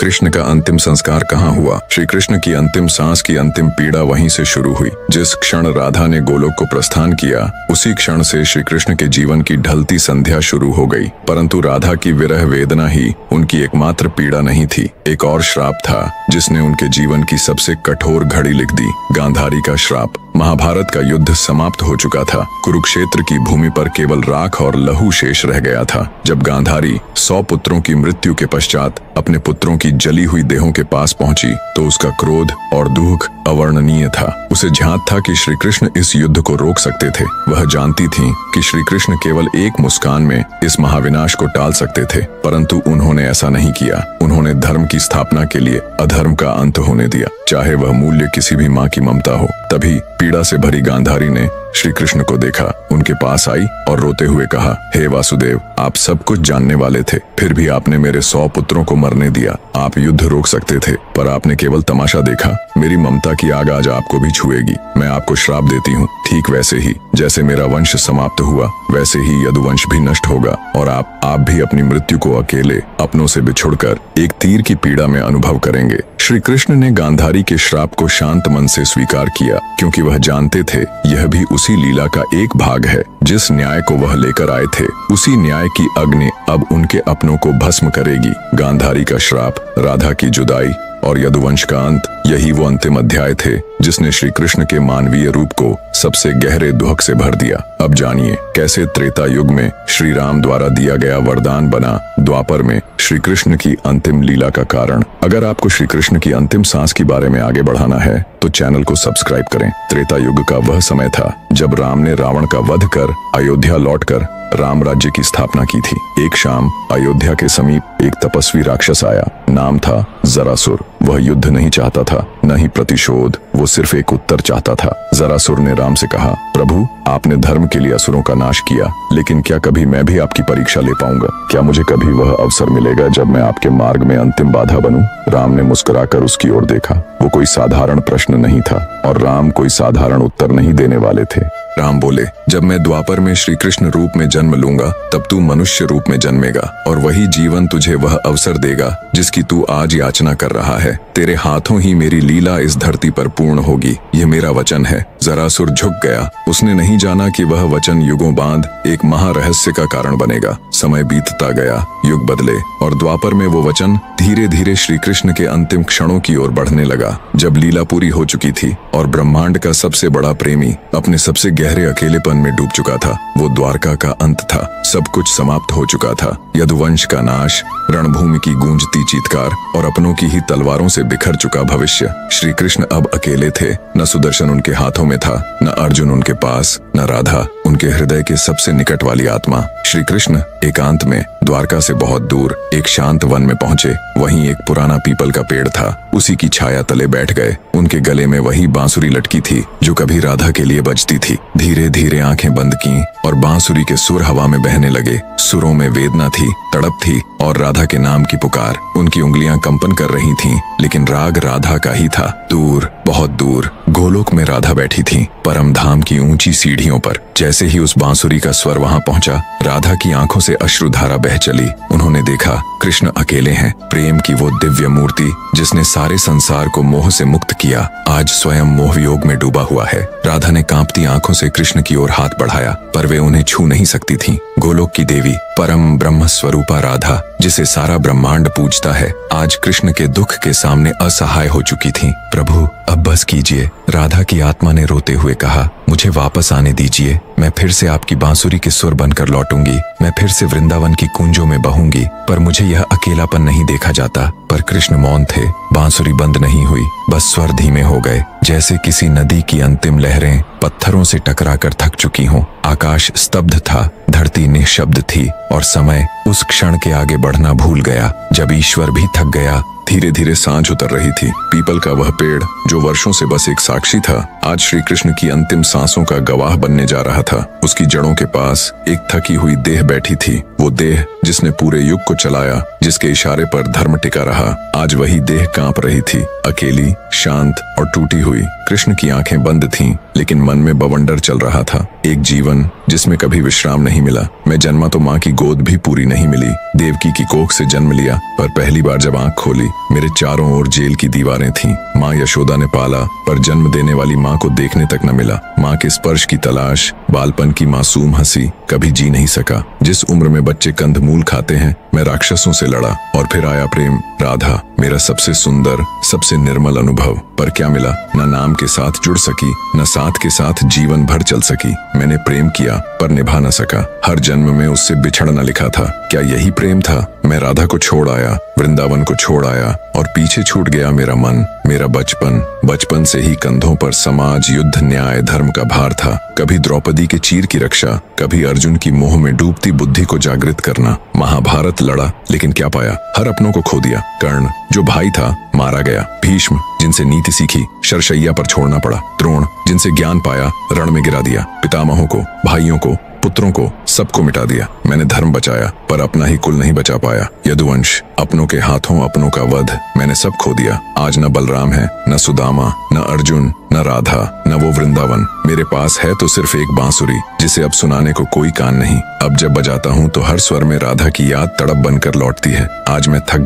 कृष्ण का अंतिम संस्कार कहाँ हुआ? श्री कृष्ण की अंतिम सांस की अंतिम पीड़ा वहीं से शुरू हुई। जिस क्षण राधा ने गोलोक को प्रस्थान किया, उसी क्षण से श्री कृष्ण के जीवन की ढलती संध्या शुरू हो गई। परंतु राधा की विरह वेदना ही उनकी एकमात्र पीड़ा नहीं थी। एक और श्राप था जिसने उनके जीवन की सबसे कठोर घड़ी लिख दी। गांधारी का श्राप। महाभारत का युद्ध समाप्त हो चुका था। कुरुक्षेत्र की भूमि पर केवल राख और लहू शेष रह गया था। जब गांधारी 100 पुत्रों की मृत्यु के पश्चात अपने पुत्रों की जली हुई देहों के पास पहुंची तो उसका क्रोध और दुख अवर्णनीय था। उसे झांत था कि श्री कृष्ण इस युद्ध को रोक सकते थे। वह जानती थी कि श्री कृष्ण केवल एक मुस्कान में इस महाविनाश को टाल सकते थे, परंतु उन्होंने ऐसा नहीं किया। उन्होंने धर्म की स्थापना के लिए अधर्म का अंत होने दिया, चाहे वह मूल्य किसी भी माँ की ममता हो। तभी पीड़ा से भरी गांधारी ने श्री कृष्ण को देखा, उनके पास आई और रोते हुए कहा, हे वासुदेव, आप सब कुछ जानने वाले थे, फिर भी आपने मेरे 100 पुत्रों को मरने दिया। आप युद्ध रोक सकते थे, पर आपने केवल तमाशा देखा। मेरी ममता की आग आज आपको भी छुएगी। मैं आपको श्राप देती हूँ। ठीक वैसे ही जैसे मेरा वंश समाप्त हुआ, वैसे ही यदुवंश भी नष्ट होगा और आप भी अपनी मृत्यु को अकेले अपनों से बिछुड़कर एक तीर की पीड़ा में अनुभव करेंगे। श्री कृष्ण ने गांधारी के श्राप को शांत मन से स्वीकार किया, क्योंकि वह जानते थे यह भी उसी लीला का एक भाग है। जिस न्याय को वह लेकर आए थे, उसी न्याय की अग्नि अब उनके अपनों को भस्म करेगी। गांधारी का श्राप, राधा की जुदाई और यदुवंश का अंत, यही वो अंतिम अध्याय थे जिसने श्री कृष्ण के मानवीय रूप को सबसे गहरे दुख से भर दिया। अब जानिए कैसे त्रेता युग में श्री राम द्वारा दिया गया वरदान बना द्वापर में श्री कृष्ण की अंतिम लीला का कारण। अगर आपको श्री कृष्ण की अंतिम सांस के बारे में आगे बढ़ाना है तो चैनल को सब्सक्राइब करें। त्रेता युग का वह समय था जब राम ने रावण का वध कर अयोध्या लौटकर राम राज्य की स्थापना की थी। एक शाम अयोध्या के समीप एक तपस्वी राक्षस आया। नाम था जरासुर। वह युद्ध नहीं चाहता था, न ही प्रतिशोध, वो सिर्फ एक उत्तर चाहता था। जरासुर ने राम से कहा, प्रभु, आपने धर्म के लिए असुरों का नाश किया, लेकिन क्या कभी मैं भी आपकी परीक्षा ले पाऊंगा? क्या मुझे कभी वह अवसर मिलेगा जब मैं आपके मार्ग में अंतिम बाधा बनूं? राम ने मुस्कुराकर उसकी ओर देखा। वो कोई साधारण प्रश्न नहीं था और राम कोई साधारण उत्तर नहीं देने वाले थे। राम बोले, जब मैं द्वापर में श्री कृष्ण रूप में जन्म लूंगा, तब तू मनुष्य रूप में जन्मेगा और वही जीवन तुझे वह अवसर देगा जिसकी तू आज याचना कर रहा है। तेरे हाथों ही मेरी लीला इस धरती पर पूर्ण होगी, ये मेरा वचन है। जरासुर झुक गया। उसने नहीं जाना कि वह वचन युगों बाद एक महारहस्य का कारण बनेगा। समय बीतता गया, युग बदले और द्वापर में वो वचन धीरे धीरे श्री कृष्ण के अंतिम क्षणों की ओर बढ़ने लगा। जब लीला पूरी हो चुकी थी और ब्रह्मांड का सबसे बड़ा प्रेमी अपने सबसे गहरे अकेलेपन में डूब चुका था, वो द्वारका का अंत था। सब कुछ समाप्त हो चुका था। यदुवंश का नाश, रणभूमि की गूंजती चीत्कार और अपनों की ही तलवारों से बिखर चुका भविष्य। श्री कृष्ण अब अकेले थे। न सुदर्शन उनके हाथों में था, न अर्जुन उनके पास, न राधा, उनके हृदय के सबसे निकट वाली आत्मा। श्री कृष्ण एकांत में द्वारका से बहुत दूर एक शांत वन में पहुंचे। वहीं एक पुराना पीपल का पेड़ था। उसी की छाया तले बैठ गए। उनके गले में वही बांसुरी लटकी थी जो कभी राधा के लिए बजती थी। धीरे धीरे आंखें बंद की और बांसुरी के सुर हवा में बहने लगे। सुरों में वेदना थी, तड़प थी और राधा के नाम की पुकार। उनकी उंगलियां कंपन कर रही थीं, लेकिन राग राधा का ही था। दूर, बहुत दूर गोलोक में राधा बैठी थी, परम धाम की ऊंची सीढ़ियों पर। जैसे ही उस बांसुरी का स्वर वहां पहुंचा, राधा की आंखों से अश्रुधारा बह चली। उन्होंने देखा कृष्ण अकेले हैं। प्रेम की वो दिव्य मूर्ति जिसने सारे संसार को मोह से मुक्त किया, आज स्वयं मोह योग में डूबा हुआ है। राधा ने कांपती आंखों से कृष्ण की ओर हाथ बढ़ाया, पर वे उन्हें छू नहीं सकती थीं। गोलोक की देवी, परम ब्रह्म स्वरूपा राधा, जिसे सारा ब्रह्मांड पूजता है, आज कृष्ण के दुख के सामने असहाय हो चुकी थी। प्रभु, अब बस कीजिए, राधा की आत्मा ने रोते हुए कहा। मुझे वापस आने दीजिए। मैं फिर से आपकी बांसुरी के सुर बनकर लौटूंगी। मैं फिर से वृंदावन की कुंजों में बहूंगी। पर मुझे यह अकेलापन नहीं देखा जाता। पर कृष्ण मौन थे। बांसुरी बंद नहीं हुई, बस स्वर धीमे हो गए, जैसे किसी नदी की अंतिम लहरें पत्थरों से टकराकर थक चुकी हों। आकाश स्तब्ध था, धरती निःशब्द थी और समय उस क्षण के आगे बढ़ना भूल गया जब ईश्वर भी थक गया। धीरे धीरे सांझ उतर रही थी। पीपल का वह पेड़ जो वर्षों से बस एक साक्षी था, आज श्री कृष्ण की अंतिम सांसों का गवाह बनने जा रहा था। उसकी जड़ों के पास एक थकी हुई देह बैठी थी। वो देह जिसने पूरे युग को चलाया, जिसके इशारे पर धर्म टिका रहा, आज वही देह कांप रही थी, अकेली, शांत और टूटी हुई। कृष्ण की आंखें बंद थीं, लेकिन मन में बवंडर चल रहा था। एक जीवन जिसमें कभी विश्राम नहीं मिला। मैं जन्मा तो माँ की गोद भी पूरी नहीं मिली। देवकी की कोख से जन्म लिया, पर पहली बार जब आंख खोली मेरे चारों ओर जेल की दीवारें थीं। माँ यशोदा ने पाला, पर जन्म देने वाली माँ को देखने तक न मिला। माँ के स्पर्श की तलाश, बालपन की मासूम हंसी कभी जी नहीं सका। जिस उम्र में बच्चे कंदमूल खाते हैं, मैं राक्षसों से लड़ा और फिर आया प्रेम। राधा मेरा सबसे सुंदर, सबसे निर्मल अनुभव। पर क्या मिला? न नाम के साथ जुड़ सकी, न साथ के साथ जीवन भर चल सकी। मैंने प्रेम किया पर निभा न सका। हर जन्म में उससे बिछड़ना लिखा था। क्या यही प्रेम था? मैं राधा को छोड़ आया, वृंदावन को छोड़ आया और पीछे छूट गया मेरा मन, मेरा बचपन। बचपन से ही कंधों पर समाज, युद्ध, न्याय, धर्म का भार था। कभी द्रौपदी के चीर की रक्षा, कभी अर्जुन की मोह में डूबती बुद्धि को जागृत करना। महाभारत लड़ा, लेकिन क्या पाया? हर अपनों को खो दिया। कर्ण जो भाई था मारा गया। भीष्म जिनसे नीति सीखी शरशैया पर छोड़ना पड़ा। द्रोण जिनसे ज्ञान पाया रण में गिरा दिया। पितामहों को, भाइयों को, पुत्रों को, सबको मिटा दिया। मैंने धर्म बचाया पर अपना ही कुल नहीं बचा पाया। यदुवंश अपनों के हाथों अपनों का वध, मैंने सब खो दिया। आज न बलराम है, न सुदामा, न अर्जुन, न राधा, न वो वृंदावन। मेरे पास है तो सिर्फ एक बांसुरी, जिसे अब सुनाने को कोई कान नहीं। अब जब बजाता हूँ तो हर स्वर में राधा की याद तड़प बनकर लौटती है। आज मैं थक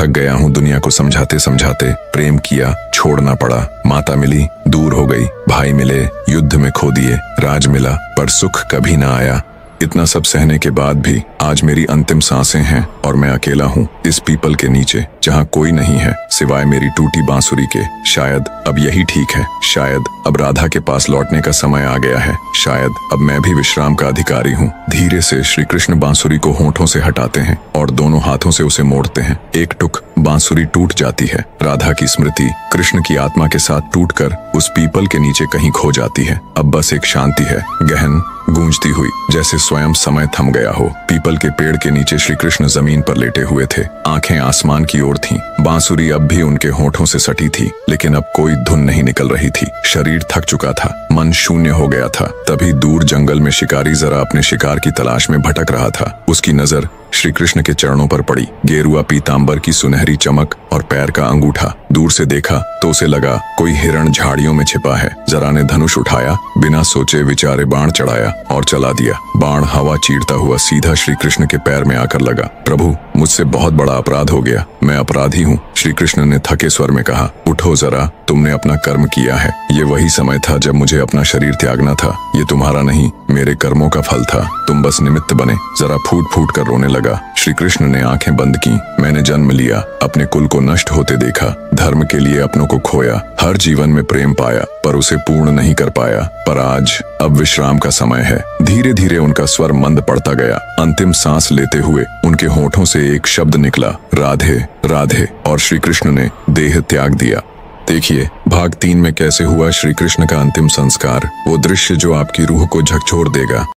गया हूँ दुनिया को समझाते समझाते। प्रेम किया, छोड़ना पड़ा। माता मिली, दूर हो गई। भाई मिले, युद्ध में खो दिए। राज मिला, पर सुख कभी ना आया। इतना सब सहने के बाद भी आज मेरी अंतिम सांसें हैं और मैं अकेला हूँ इस पीपल के नीचे, जहाँ कोई नहीं है सिवाय मेरी टूटी बांसुरी के। शायद अब यही ठीक है। शायद अब राधा के पास लौटने का समय आ गया है। शायद अब मैं भी विश्राम का अधिकारी हूँ। धीरे से श्री कृष्ण बांसुरी को होठों से हटाते हैं और दोनों हाथों से उसे मोड़ते हैं। एक टुक बांसुरी टूट जाती है। राधा की स्मृति कृष्ण की आत्मा के साथ टूटकर उस पीपल के नीचे कहीं खो जाती है। अब बस एक शांति है, गहन, गूंजती हुई, जैसे स्वयं समय थम गया हो। पीपल के पेड़ के नीचे श्री कृष्ण जमीन पर लेटे हुए थे। आंखें आसमान की ओर थीं। बांसुरी अब भी उनके होठों से सटी थी, लेकिन अब कोई धुन नहीं निकल रही थी। शरीर थक चुका था, मन शून्य हो गया था। तभी दूर जंगल में शिकारी जरा अपने शिकार की तलाश में भटक रहा था। उसकी नजर श्री कृष्ण के चरणों पर पड़ी। गेरुआ पीतांबर की सुनहरी चमक और पैर का अंगूठा। दूर से देखा तो उसे लगा कोई हिरण झाड़ियों में छिपा है। जरा ने धनुष उठाया, बिना सोचे विचारे बाण चढ़ाया और चला दिया। बाण हवा चीरता हुआ सीधा श्री कृष्ण के पैर में आकर लगा। प्रभु, मुझसे बहुत बड़ा अपराध हो गया। मैं अपराधी हूँ। श्री कृष्ण ने थके स्वर में कहा, उठो जरा, तुमने अपना कर्म किया है। ये वही समय था जब मुझे अपना शरीर त्यागना था। ये तुम्हारा नहीं, मेरे कर्मों का फल था। तुम बस निमित्त बने। जरा फूट फूट कर रोने लगा। श्री कृष्ण ने आंखें बंद की। मैंने जन्म लिया, अपने कुल को नष्ट होते देखा, धर्म के लिए अपनों को खोया। हर जीवन में प्रेम पाया, पर उसे पूर्ण नहीं कर पाया। पर आज अब विश्राम का समय है। धीरे धीरे उनका स्वर मंद पड़ता गया। अंतिम सांस लेते हुए उनके होठों से एक शब्द निकला, राधे राधे, और श्री कृष्ण ने देह त्याग दिया। देखिए भाग 3 में कैसे हुआ श्री कृष्ण का अंतिम संस्कार। वो दृश्य जो आपकी रूह को झकझोर देगा।